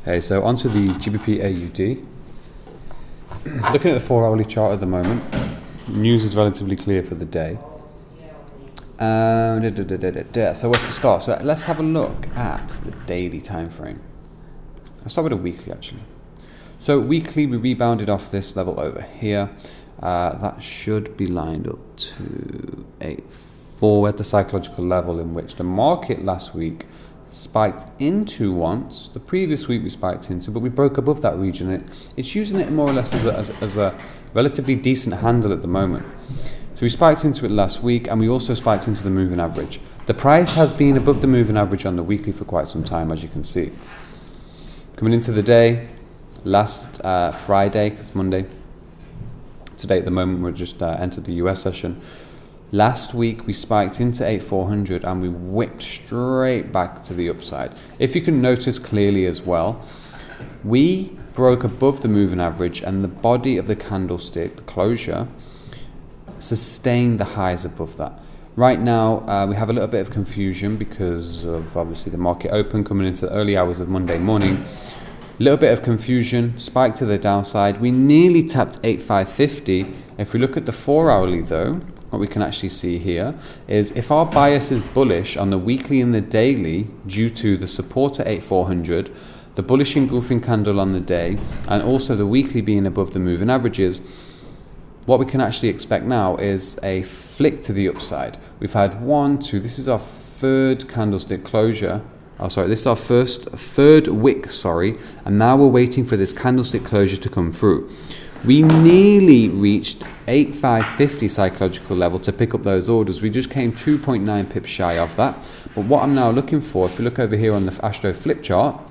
Okay, so onto the GBP AUD. Looking at the 4-hourly chart at the moment, news is relatively clear for the day. So where to start? So let's have a look at the daily time frame. I'll start with a weekly actually. So weekly, we rebounded off this level over here. That should be lined up to 8.4 at the psychological level in which the market last week spiked into once. The previous week we spiked into, but we broke above that region. It's using it more or less as a relatively decent handle at the moment. So we spiked into it last week, and we also spiked into the moving average. The price has been above the moving average on the weekly for quite some time, as you can see. Coming into the day, last Friday, because it's Monday, today at the moment we're just entered the US session. Last week we spiked into 8,400 and we whipped straight back to the upside. If you can notice clearly as well, we broke above the moving average and the body of the candlestick, the closure, sustained the highs above that. Right now we have a little bit of confusion because of obviously the market open coming into the early hours of Monday morning. A little bit of confusion, spike to the downside. We nearly tapped 8,550. If we look at the 4-hourly though, what we can actually see here is if our bias is bullish on the weekly and the daily due to the support at 8,400, the bullish engulfing candle on the day, and also the weekly being above the moving averages, what we can actually expect now is a flick to the upside. We've had this is our third candlestick closure. This is our third wick, and now we're waiting for this candlestick closure to come through. We nearly reached 8,550 psychological level to pick up those orders. We just came 2.9 pips shy of that. But what I'm now looking for, if we look over here on the Astro flip chart,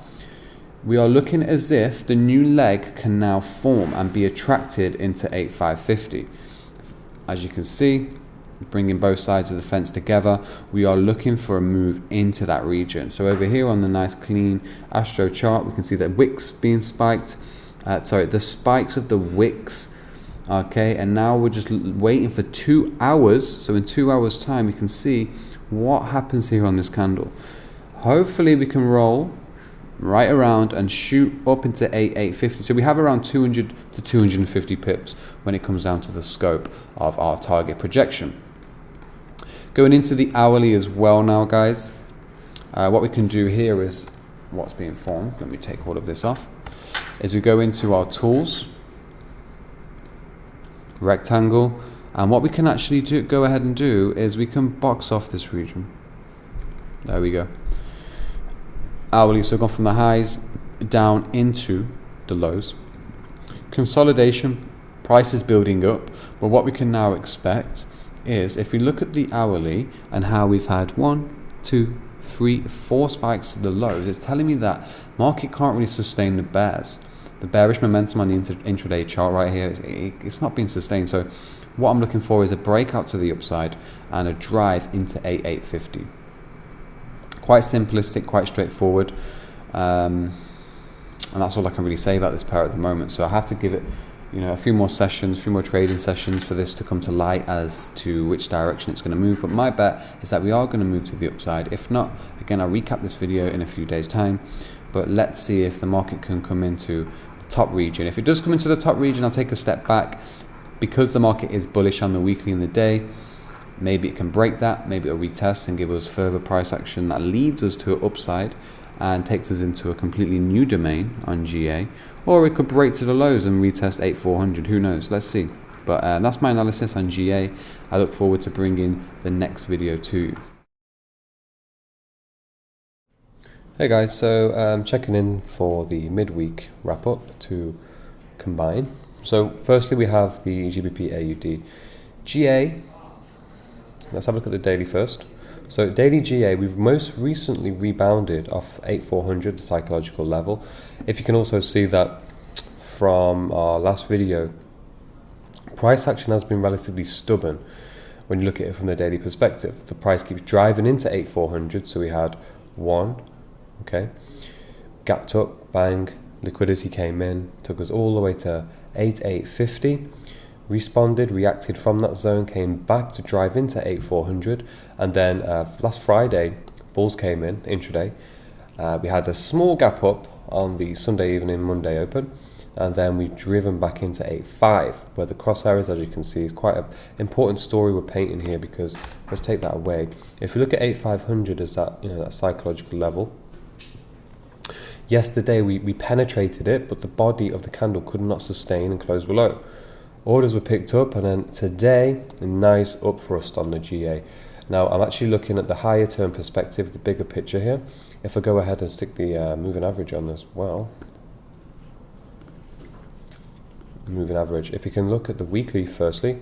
we are looking as if the new leg can now form and be attracted into 8,550. As you can see, bringing both sides of the fence together, we are looking for a move into that region. So over here on the nice clean Astro chart, we can see that wicks being spiked. The spikes of the wicks, okay, and now we're just waiting for 2 hours. So in 2 hours time we can see what happens here on this candle. Hopefully we can roll right around and shoot up into 8,850. So we have around 200 to 250 pips when it comes down to the scope of our target projection. Going into the hourly as well now, guys, what we can do here is what's being formed. Let me take all of this off. Is we go into our tools, rectangle, and what we can actually go ahead and do is we can box off this region. There we go. Hourly, so gone from the highs down into the lows. Consolidation, price is building up, but what we can now expect is if we look at the hourly and how we've had 1, 2, 3, 4 spikes to the lows, it's telling me that market can't really sustain the bears. The bearish momentum on the intraday chart right here, it's not being sustained. So what I'm looking for is a breakout to the upside and a drive into 8,850. Quite simplistic, quite straightforward. And that's all I can really say about this pair at the moment. So I have to give it a few more sessions, a few more trading sessions for this to come to light as to which direction it's going to move. But my bet is that we are going to move to the upside. If not, again, I'll recap this video in a few days' time. But let's see if the market can come into the top region. If it does come into the top region, I'll take a step back. Because the market is bullish on the weekly and the day, maybe it can break that. Maybe it'll retest and give us further price action that leads us to an upside and takes us into a completely new domain on GA. Or it could break to the lows and retest 8,400. Who knows? Let's see. But that's my analysis on GA. I look forward to bringing the next video to you. Hey guys, so I'm checking in for the midweek wrap up to combine. So firstly we have the GBP AUD. GA, let's have a look at the daily first. So daily GA, we've most recently rebounded off 8,400, the psychological level. If you can also see that from our last video, price action has been relatively stubborn when you look at it from the daily perspective. The price keeps driving into 8,400, so we had one, okay, gapped up, bang, liquidity came in, took us all the way to 8,850, responded, reacted from that zone, came back to drive into 8,400, and then last Friday, bulls came in intraday. We had a small gap up on the Sunday evening, Monday open, and then we've driven back into 8.5, where the crosshairs, as you can see, is quite an important story we're painting here, because let's take that away. If you look at 8,500 as that, that psychological level, yesterday we penetrated it, but the body of the candle could not sustain and close below. Orders were picked up, and then today, a nice upthrust on the GA. Now, I'm actually looking at the higher term perspective, the bigger picture here. If I go ahead and stick the moving average on as well, moving average. If you can look at the weekly firstly,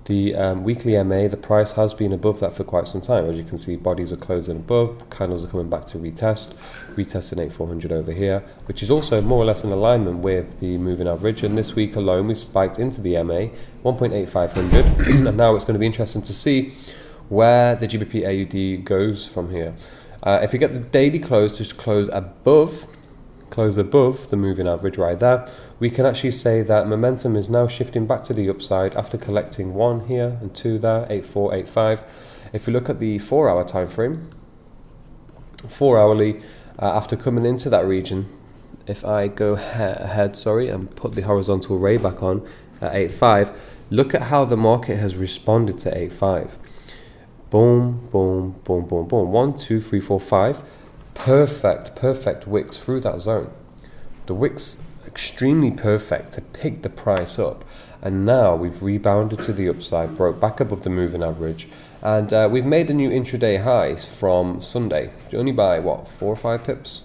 the weekly MA, the price has been above that for quite some time. As you can see, bodies are closing above, candles are coming back to retesting 8,400 over here, which is also more or less in alignment with the moving average. And this week alone, we spiked into the MA, 1.8500, and now it's going to be interesting to see where the GBP AUD goes from here. If you get the daily close to close above the moving average right there, we can actually say that momentum is now shifting back to the upside after collecting 1 here and 2 there, 8.4, 8.5. If you look at the 4-hour time frame, 4 hourly, after coming into that region, if I go ahead, and put the horizontal ray back on at 8.5, look at how the market has responded to 8.5. Boom, boom, boom, boom, boom. 1, 2, 3, 4, 5. Perfect wicks through that zone. The wicks extremely perfect to pick the price up, and now we've rebounded to the upside, broke back above the moving average, and we've made a new intraday high from Sunday, only by what, 4 or 5 pips?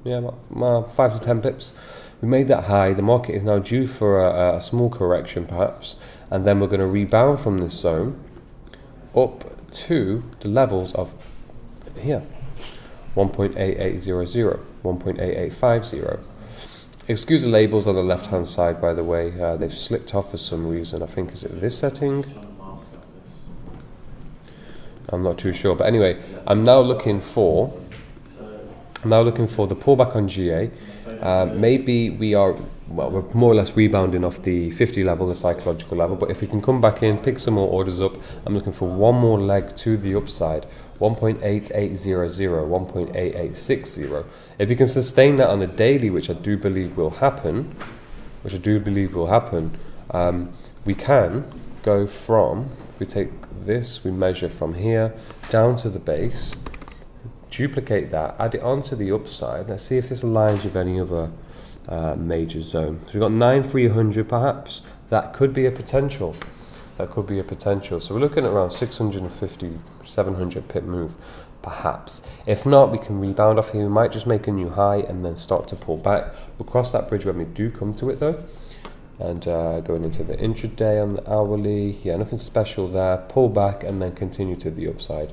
Yeah, about 5 to 10 pips. We made that high. The market is now due for a small correction perhaps, and then we're going to rebound from this zone up to the levels of here, 1.8800, 1.8850. Excuse the labels on the left hand side, by the way, they've slipped off for some reason. I think, is it this setting? I'm not too sure, but anyway, I'm now looking for the pullback on GA. Maybe we're more or less rebounding off the 50 level, the psychological level, but if we can come back in, pick some more orders up, I'm looking for one more leg to the upside, 1.8800, 1.8860. If you can sustain that on the daily, which I do believe will happen, we can go from, if we take this, we measure from here down to the base, duplicate that, add it onto the upside. Let's see if this aligns with any other major zone. So we've got 9,300 perhaps. That could be a potential. So we're looking at around 650, 700 pip move perhaps. If not, we can rebound off here. We might just make a new high and then start to pull back. We'll cross that bridge when we do come to it though. And going into the intraday on the hourly, yeah, nothing special there. Pull back and then continue to the upside.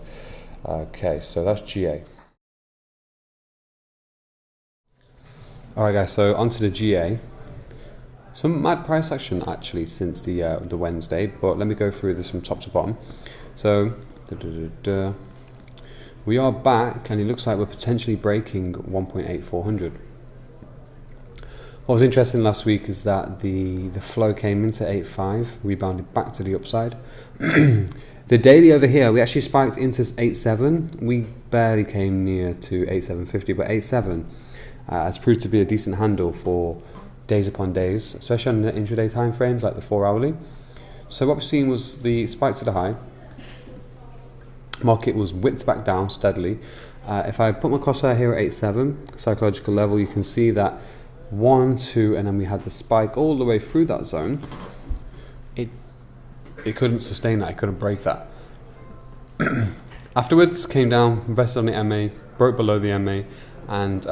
Okay, so that's GA. Alright guys, so onto the GA. Some mad price action actually since the Wednesday, but let me go through this from top to bottom. So we are back, and it looks like we're potentially breaking 1.8400. What was interesting last week is that the flow came into 8.5, rebounded back to the upside. The daily over here, we actually spiked into 8.7. We barely came near to 8.750, but 8.7 has proved to be a decent handle for days upon days, especially on the intraday time frames like the 4 hourly. So what we've seen was the spike to the high. Market was whipped back down steadily. If I put my crosshair here at 8.7 psychological level, you can see that 1, 2, and then we had the spike all the way through that zone. It couldn't sustain that, it couldn't break that. Afterwards, came down, rested on the MA, broke below the MA, and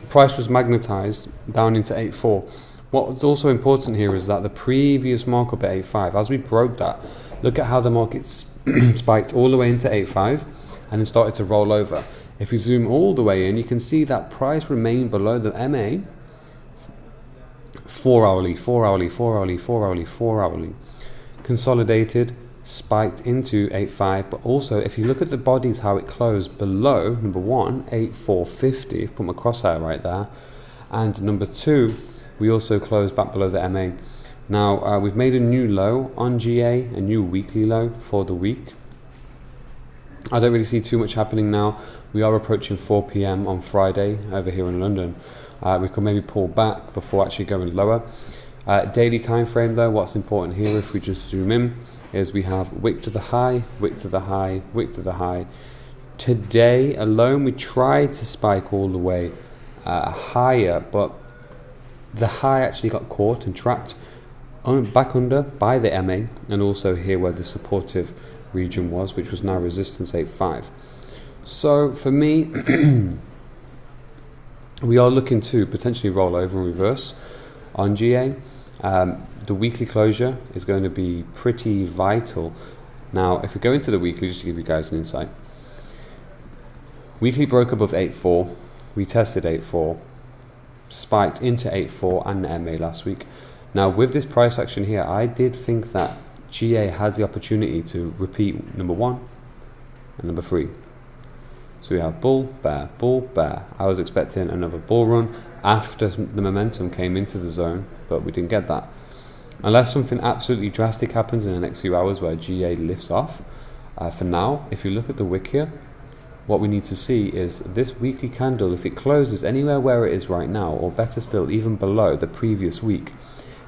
price was magnetized down into 8.4. What's also important here is that the previous markup at 8.5, as we broke that, look at how the market spiked all the way into 8.5 and then started to roll over. If we zoom all the way in, you can see that price remained below the MA 4 hourly, 4 hourly, 4 hourly, 4 hourly, 4 hourly. Consolidated, spiked into 8.5, but also if you look at the bodies, how it closed below, number 1, 8.450, put my crosshair right there, and number 2, we also closed back below the MA. Now we've made a new low on GA, a new weekly low for the week. I don't really see too much happening now. We are approaching 4 p.m. on Friday over here in London. We could maybe pull back before actually going lower. Daily time frame though, what's important here, if we just zoom in, is we have wick to the high, wick to the high, wick to the high. Today alone we tried to spike all the way higher, but the high actually got caught and trapped back under by the MA, and also here where the supportive region was, which was now resistance 8.5. So for me, we are looking to potentially roll over and reverse on GA. The weekly closure is going to be pretty vital. Now, if we go into the weekly, just to give you guys an insight, weekly broke above 8.4, we tested 8.4, spiked into 8.4 and the MA last week. Now, with this price action here, I did think that GA has the opportunity to repeat number 1 and number 3. So we have bull, bear, bull, bear. I was expecting another bull run after the momentum came into the zone, but we didn't get that. Unless something absolutely drastic happens in the next few hours where GA lifts off. For now, if you look at the wick here, what we need to see is this weekly candle, if it closes anywhere where it is right now, or better still, even below the previous week,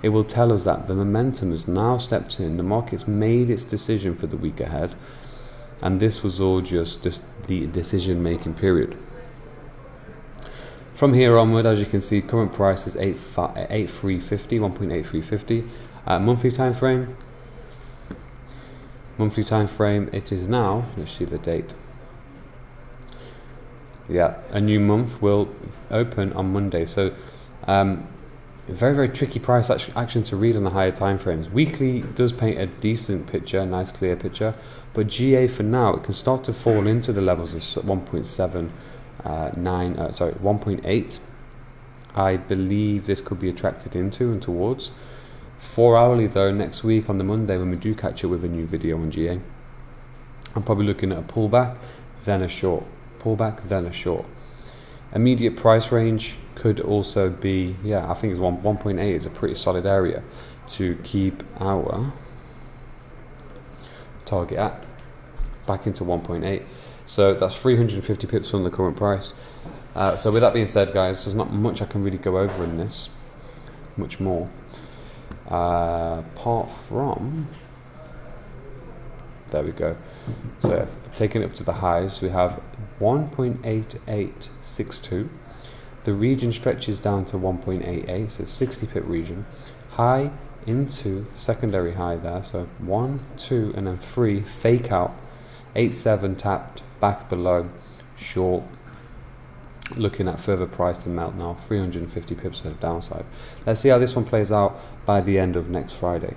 it will tell us that the momentum has now stepped in, the market's made its decision for the week ahead, and this was all just the decision making period. From here onward, as you can see, current price is 1.8350. Monthly time frame, it is now, let's see the date. Yeah, a new month will open on Monday. So very, very tricky price action to read on the higher time frames. Weekly does paint a decent picture, nice clear picture, but GA for now, it can start to fall into the levels of 1.8. I believe this could be attracted into and towards. 4 hourly though, next week on the Monday when we do catch up with a new video on GA, I'm probably looking at a pullback, then a short. Pullback, then a short. Immediate price range could also be, I think it's 1.8 is a pretty solid area to keep our target at, back into 1.8. So that's 350 pips from the current price. So with that being said, guys, there's not much I can really go over in this, much more. Apart from, there we go. So taking it up to the highs, we have 1.8862. The region stretches down to 1.88, so 60 pip region. High into secondary high there, so 1, 2, and then 3, fake out. 8.7 tapped, back below, short. Looking at further price to melt now, 350 pips to the downside. Let's see how this one plays out by the end of next Friday.